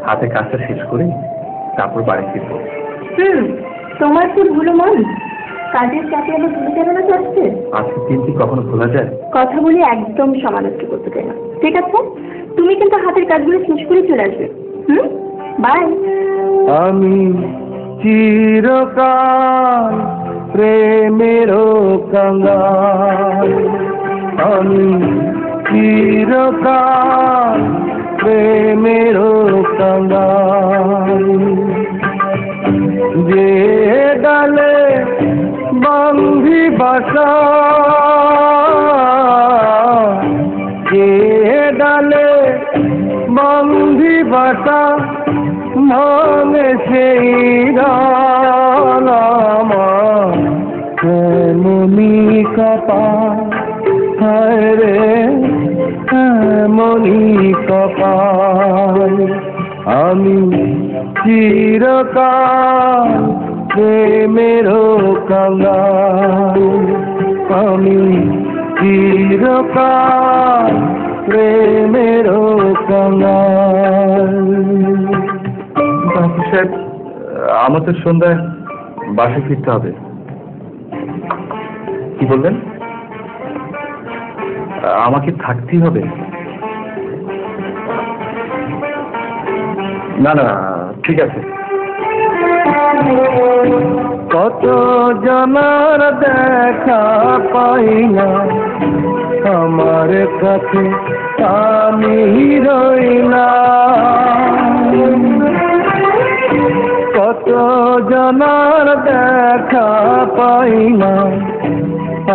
হাতে কাজটা শেষ করে তারপর বাড়ি ফিরবো। তোমার কি ভুলো মন? কাজের চাপে আমার ভুলে যাবে না যাচ্ছে। আজকের দিন কি কখনো ভোলা যায়? কথা বলে একদম সমালোচনা করতে চাই না, ঠিক আছে? তুমি কিন্তু হাতের কাজগুলো শেষ করে চলে আসবে। বাই। আমি চিরকাল প্রেমের কাঙ্গাল, আমি চিরকাল প্রেমের কাঙ্গাল। যে ডালে বান্ধি বাসা, যে ডালে বান্ধি বাসা, মানে সেই ডাল আমার এমনি কপাল, হায় রে এমনি কপাল। আমি চিরকাল প্রেমের কাঙ্গাল, আমি চিরকাল প্রেমের কাঙ্গাল। সাহেব, আমাদের সন্ধ্যায় বাসে ফিরতে হবে। কি বললেন? আমাকে থাকতেই হবে? না না, ঠিক আছে। কত জনার দেখা পাই না, আমার কাছে আমি রইলাম। কত জনার দেখা পাই না,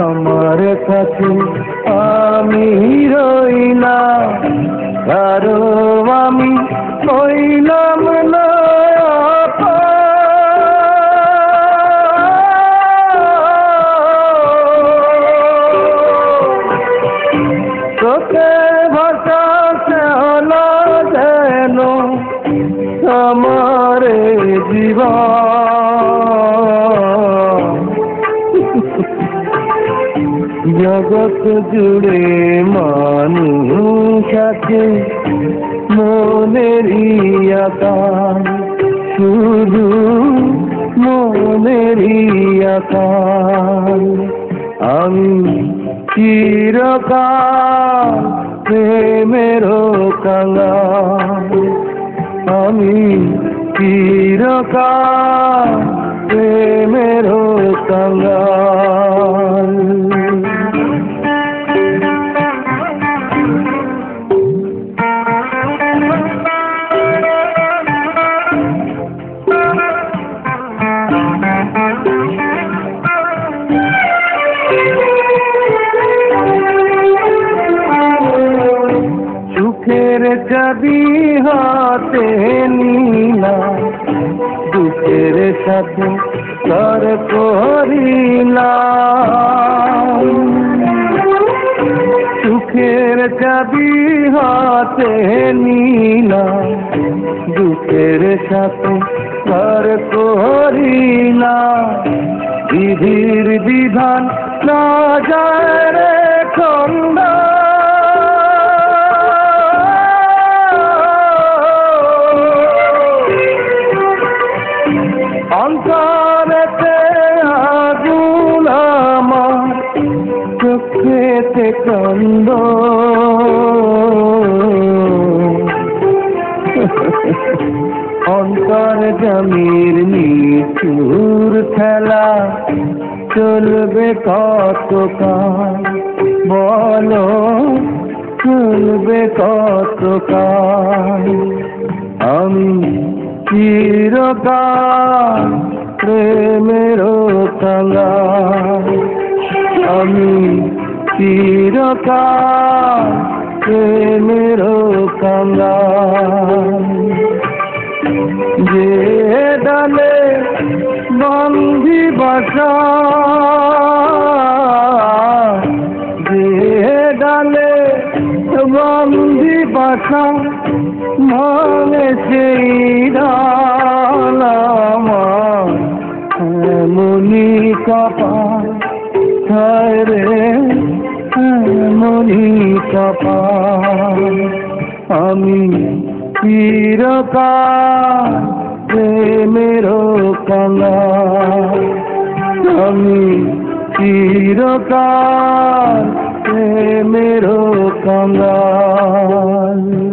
আমার কাছে আমি রইলাম। আরো আমি হইলাম না তোকে ভাষাতে হলো যেন আমার জীবন। জগৎ জুড়ে মানুষ আছে মনেরই আকার, শুধু মনেরই আকার। আমি চিরকাল প্রেমের কাঙ্গাল, আমি চিরকাল প্রেমের কাঙ্গাল। সুখের চাবি হাতে নিলাম, দুঃখের সাথে কর করিলাম। সুখের চাবি হাতে নিলাম, দুঃখের সাথে কর করিলাম। বিধির বিধান না যায় রে খন্দা, অন্তরেতে আগুন আমার, চোখেতে কান্দ। অন্তর জমির নিচুর খেলা চলবে কতকাল, বলো চলবে কতকাল। আমি চিরকাল প্রেমের কাঙ্গাল, আমি চিরকাল প্রেমের কাঙ্গাল। যে ডালে বান্ধি বাসা, যে ডালে বান্ধি বাসা, মানে সেই ডাল আমার এমনি কপাল, হায় রে এমনি কপাল। আমি চিরকাল প্রেমেরও কাঙ্গাল, আমি চিরকাল প্রেমেরও কাঙ্গাল।